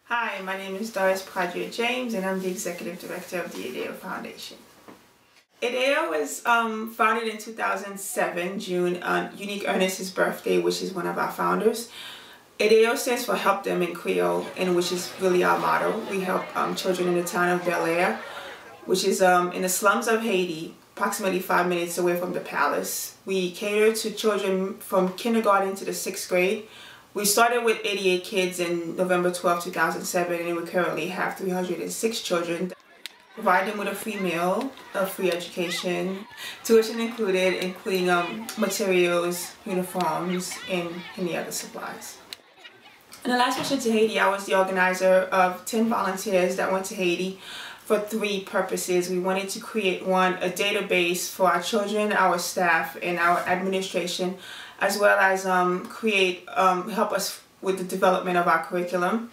Hi, my name is Doris Pradria James and I'm the Executive Director of the Edeyo Foundation. Edeyo was founded in 2007, June, on Unique Ernest's birthday, which is one of our founders. Edeyo stands for Help Them in Creole, and which is really our motto. We help children in the town of Bel Air, which is in the slums of Haiti, approximately 5 minutes away from the palace. We cater to children from kindergarten to the 6th grade. We started with 88 kids in November 12, 2007, and we currently have 306 children. Provide them with a free meal, a free education, tuition included, including materials, uniforms, and any other supplies. In the last mission to Haiti, I was the organizer of 10 volunteers that went to Haiti for 3 purposes. We wanted to create a database for our children, our staff, and our administration, as well as help us with the development of our curriculum.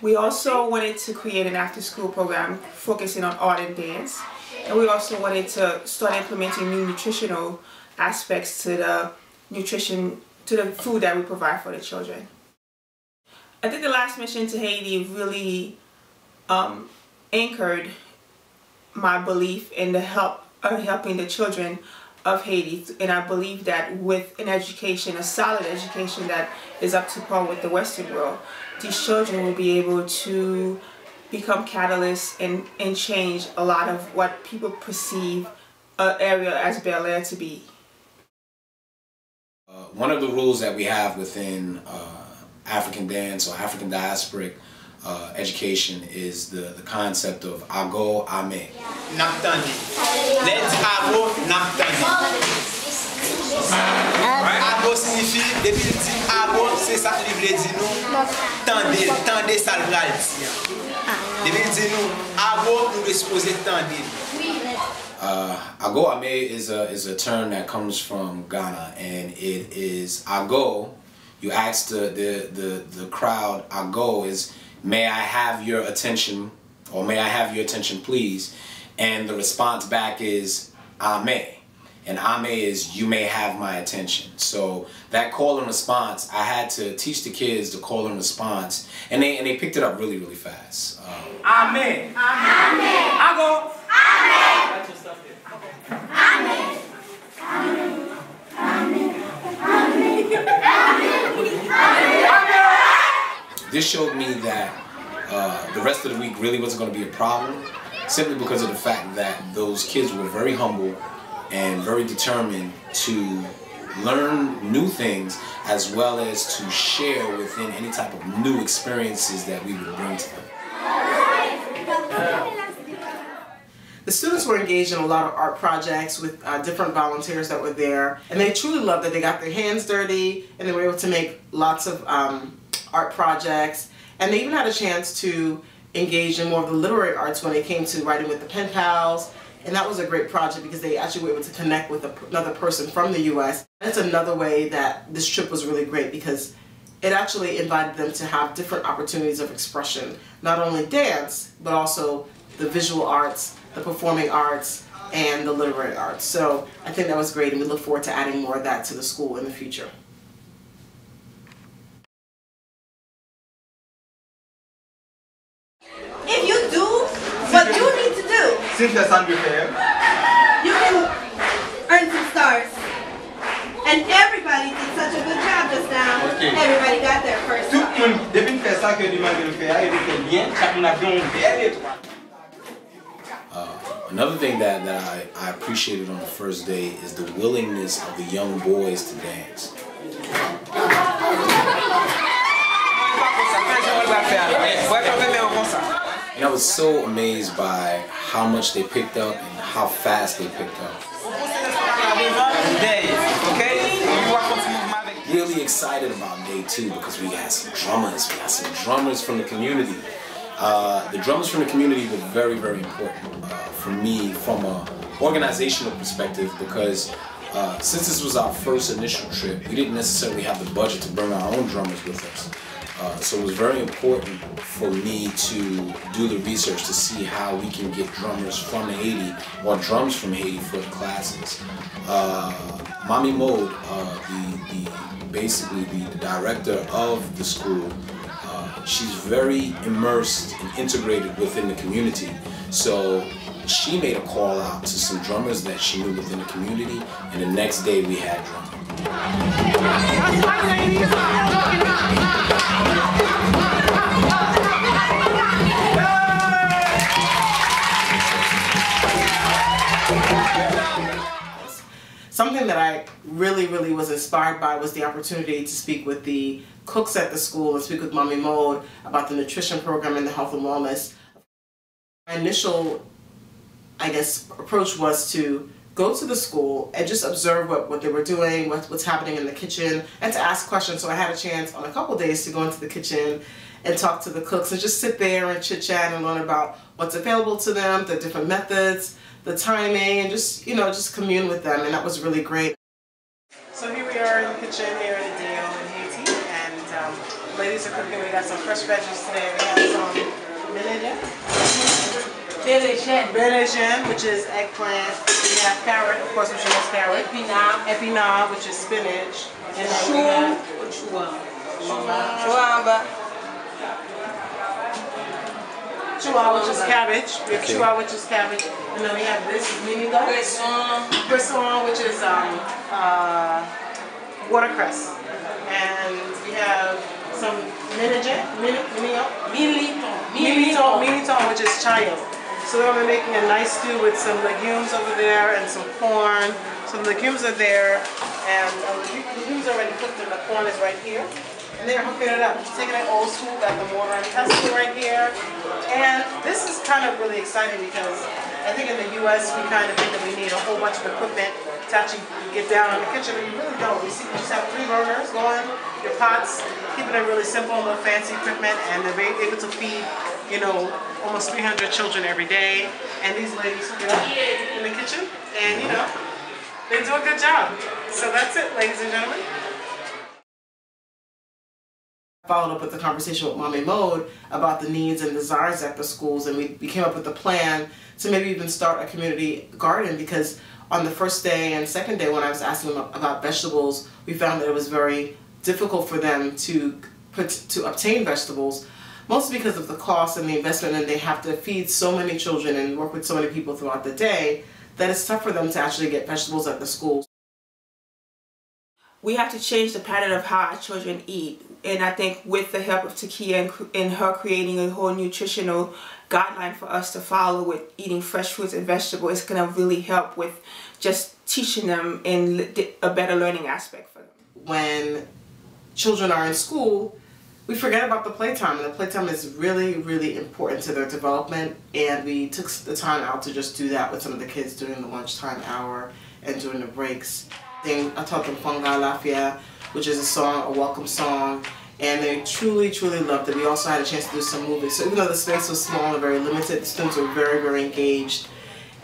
We also wanted to create an after-school program focusing on art and dance, and we also wanted to start implementing new nutritional aspects to the food that we provide for the children. I think the last mission to Haiti really anchored my belief in the helping the children of Haiti, and I believe that with an education, a solid education that is up to par with the Western world, these children will be able to become catalysts and change a lot of what people perceive an area as Bel Air to be. One of the rules that we have within African dance or African diasporic education is the concept of ago ame. Naptani. Let's ago naptani. Ago signifie, depuis le dit ago, c'est ça qui veut dire nous, tendez ça le bral. Depuis le dit nous, ago, nous supposons tendez. Ago ame is a term that comes from Ghana, and it is ago. You ask the crowd, ago is, may I have your attention, or may I have your attention please? And the response back is ame. And ame is, you may have my attention. So that call and response, I had to teach the kids the call and response, and they picked it up really, really fast. Amen. Amen. Ago. Amen. That's your stuff there. Amen. Amen. Amen. This showed me that the rest of the week really wasn't going to be a problem, simply because of the fact that those kids were very humble and very determined to learn new things, as well as to share within any type of new experiences that we would bring to them. The students were engaged in a lot of art projects with different volunteers that were there, and they truly loved that they got their hands dirty and they were able to make lots of art projects, and they even had a chance to engage in more of the literary arts when they came to writing with the pen pals, and that was a great project because they actually were able to connect with another person from the U.S. That's another way that this trip was really great, because it actually invited them to have different opportunities of expression, not only dance, but also the visual arts, the performing arts, and the literary arts. So I think that was great, and we look forward to adding more of that to the school in the future. If you do what you need to do, you can earn some stars. And everybody did such a good job just now. Okay. Everybody got there first. Another thing that I appreciated on the first day is the willingness of the young boys to dance. And I was so amazed by how much they picked up and how fast they picked up. Really excited about day 2 because we had some drummers. We got some drummers from the community. The drummers from the community were very, very important for me from an organizational perspective, because since this was our first initial trip, we didn't necessarily have the budget to bring our own drummers with us. So it was very important for me to do the research to see how we can get drummers from Haiti, or drums from Haiti, for the classes. Mami Mode, basically the director of the school, she's very immersed and integrated within the community. So she made a call out to some drummers that she knew within the community, and the next day we had drummers. Something that I really was inspired by was the opportunity to speak with the cooks at the school and speak with Mommy Mode about the nutrition program and the health and wellness. My initial, I guess, approach was to go to the school and just observe what they were doing, what's happening in the kitchen, and to ask questions. So I had a chance on a couple days to go into the kitchen and talk to the cooks and just sit there and chit chat and learn about what's available to them, the different methods, the timing, and just, you know, just commune with them, and that was really great. So here we are in the kitchen here in Edeyo in Haiti, and ladies are cooking. We got some fresh veggies today. We have some Belgian, which is eggplant. We have carrot, of course, which is carrot. Epinard, which is spinach. And then chua, which is cabbage. We have chua, which is cabbage. And then we have this minigo. Brisson, which is watercress. And we have some militon, which is chayo. So we're making a nice stew with some legumes over there and some corn. Some legumes are there, and the legumes are already cooked, and the corn is right here. And they're hooking it up. Taking it old school, got the mortar and pestle right here. And this is kind of really exciting because I think in the U.S. we kind of think that we need a whole bunch of equipment to actually get down in the kitchen, but you really don't. We just have 3 burners going, your pots, keeping it really simple, no fancy equipment, and they're able to feed, you know, almost 300 children every day. And these ladies hook it up in the kitchen, and you know, they do a good job. So that's it, ladies and gentlemen. Followed up with the conversation with Mommy Mode about the needs and desires at the schools, and we came up with a plan to maybe even start a community garden, because on the first day and second day when I was asking them about vegetables, we found that it was very difficult for them to obtain vegetables, mostly because of the cost and the investment, and they have to feed so many children and work with so many people throughout the day that it's tough for them to actually get vegetables at the schools. We have to change the pattern of how our children eat. And I think with the help of Takia and her creating a whole nutritional guideline for us to follow with eating fresh fruits and vegetables, it's going to really help with just teaching them in a better learning aspect for them. When children are in school, we forget about the playtime, and the playtime is really important to their development, and we took the time out to just do that with some of the kids during the lunchtime hour and during the breaks. I taught them Fonga Lafia, which is a song, a welcome song, and they truly loved it. We also had a chance to do some movies. So even though the space was small and very limited, the students were very engaged,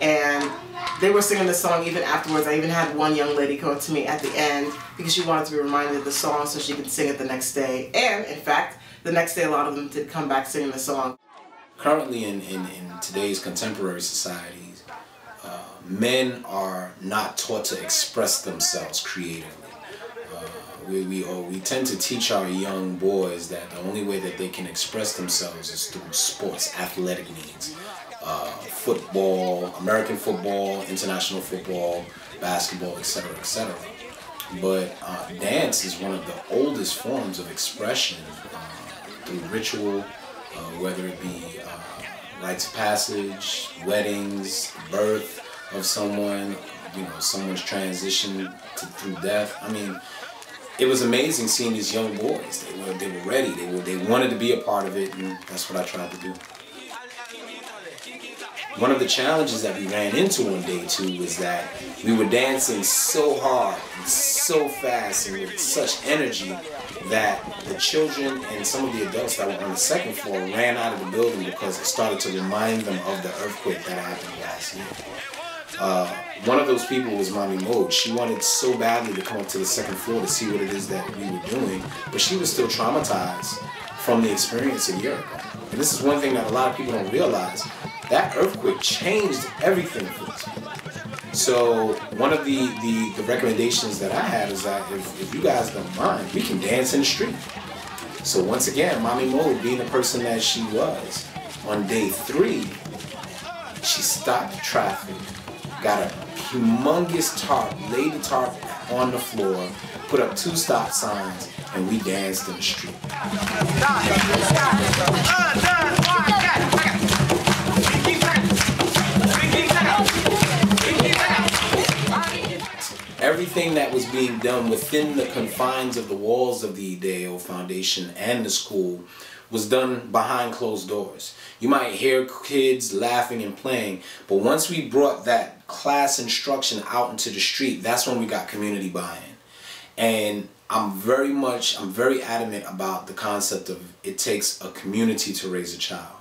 and they were singing the song even afterwards. I even had one young lady come up to me at the end because she wanted to be reminded of the song so she could sing it the next day. And in fact, the next day a lot of them did come back singing the song. Currently in today's contemporary societies, men are not taught to express themselves creatively. We tend to teach our young boys that the only way that they can express themselves is through sports, athletic means. Football, American football, international football, basketball, etc., etc. But dance is one of the oldest forms of expression through ritual, whether it be rites of passage, weddings, birth of someone, you know, someone's transition through death. I mean, it was amazing seeing these young boys. They were ready. They wanted to be a part of it, and that's what I tried to do. One of the challenges that we ran into on day 2 was that we were dancing so hard and so fast and with such energy that the children and some of the adults that were on the second floor ran out of the building because it started to remind them of the earthquake that happened last year. One of those people was Mommy Mode. She wanted so badly to come up to the second floor to see what it is that we were doing, but she was still traumatized from the experience a year ago. And this is one thing that a lot of people don't realize. That earthquake changed everything for us. So one of the recommendations that I had is that if you guys don't mind, we can dance in the street. So once again, Mommy Mo, being the person that she was, on day 3, she stopped traffic, got a humongous tarp, laid the tarp on the floor, put up 2 stop signs, and we danced in the street. Everything that was being done within the confines of the walls of the Edeyo Foundation and the school was done behind closed doors. You might hear kids laughing and playing, but once we brought that class instruction out into the street, that's when we got community buy-in. And I'm very adamant about the concept of it takes a community to raise a child.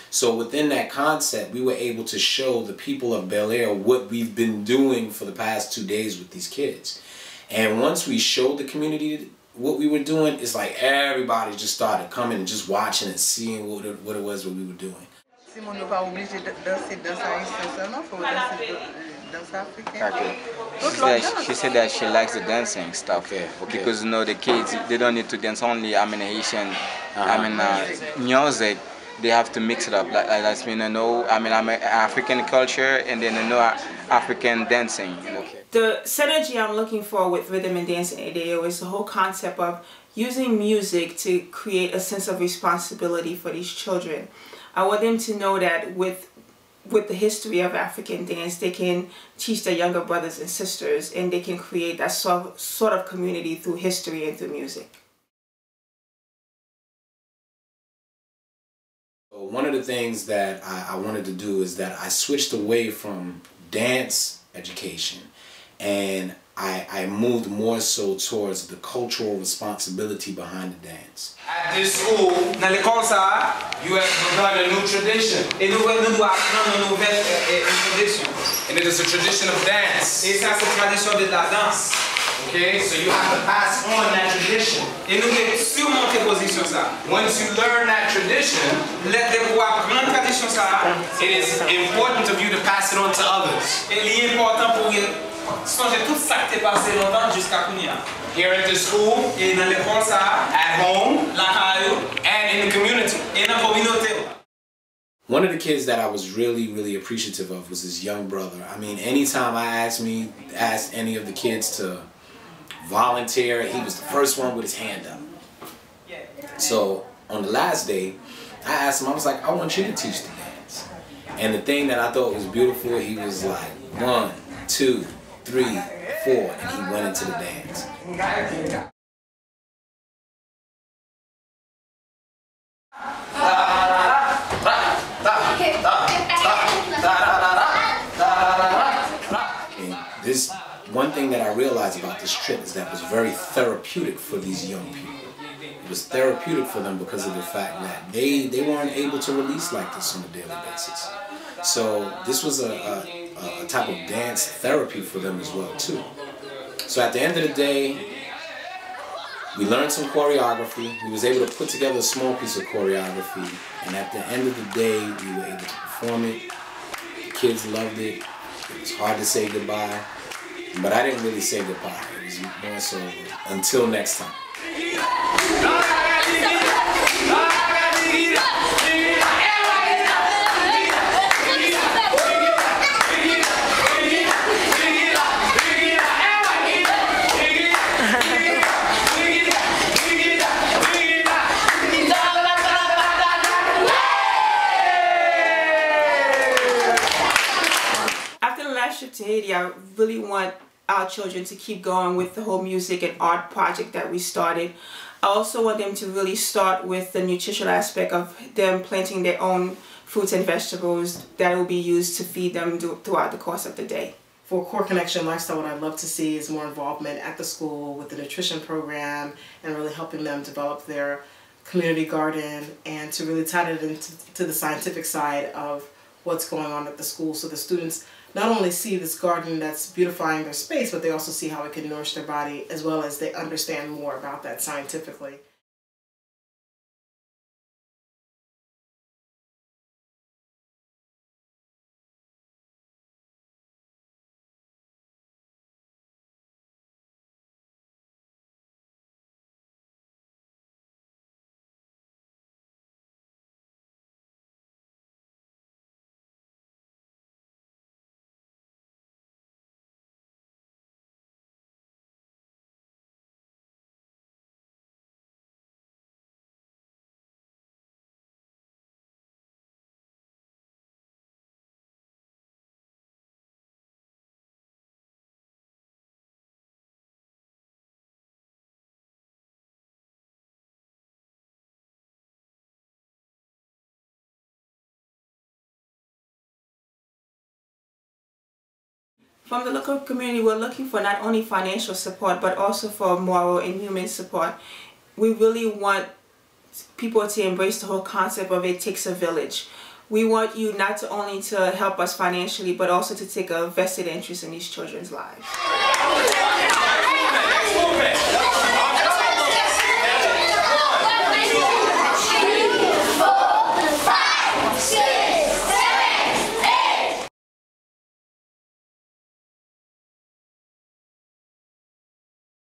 So within that concept, we were able to show the people of Bel Air what we've been doing for the past 2 days with these kids. And once we showed the community what we were doing, it's like everybody just started coming and just watching and seeing what it was what we were doing. She said that she likes the dancing stuff. Okay. Because you know the kids, they don't need to dance only Haitian music. They have to mix it up. Like that's mean I'm African culture and then African dancing. The synergy I'm looking for with rhythm and dance in Edeyo is the whole concept of using music to create a sense of responsibility for these children. I want them to know that with the history of African dance, they can teach their younger brothers and sisters, and they can create that sort of community through history and through music. One of the things that I wanted to do is that I switched away from dance education and I moved more so towards the cultural responsibility behind the dance. At this school, dans l'école ça, you have begun a new tradition. Et nous devons apprendre une nouvelle tradition. And it is a tradition of dance. Et ça c'est tradition de la danse. Okay, so you have to pass on that tradition. Et nous devons surmonter position ça. Once you learn that tradition, it is important of you to pass it on to others. Et il est important pour changer tout ça qui est passé longtemps jusqu'à Kounia. Here at the school, et dans l'école ça, at home, and in the community, et dans la communauté. One of the kids that I was really appreciative of was his young brother. I mean, anytime I asked any of the kids to volunteer, he was the first one with his hand up. So on the last day, I asked him, I was like, I want you to teach the dance. And the thing that I thought was beautiful, he was like, 1, 2, 3, 4, and he went into the dance. And this one thing that I realized about this trip is that it was very therapeutic for these young people. It was therapeutic for them because of the fact that they weren't able to release like this on a daily basis. So this was a type of dance therapy for them as well too. So at the end of the day, we learned some choreography. We was able to put together a small piece of choreography, and at the end of the day, we were able to perform it. The kids loved it. It was hard to say goodbye, but I didn't really say goodbye. It was more so until next time. Trip to Haiti, I really want our children to keep going with the whole music and art project that we started. I also want them to really start with the nutritional aspect of them planting their own fruits and vegetables that will be used to feed them throughout the course of the day. For Core Connection Lifestyle, what I'd love to see is more involvement at the school with the nutrition program and really helping them develop their community garden and to really tie it into the scientific side of what's going on at the school, so the students not only see this garden that's beautifying their space, but they also see how it can nourish their body, as well as they understand more about that scientifically. From the local community, we're looking for not only financial support, but also for moral and human support. We really want people to embrace the whole concept of it takes a village. We want you not only to help us financially, but also to take a vested interest in these children's lives.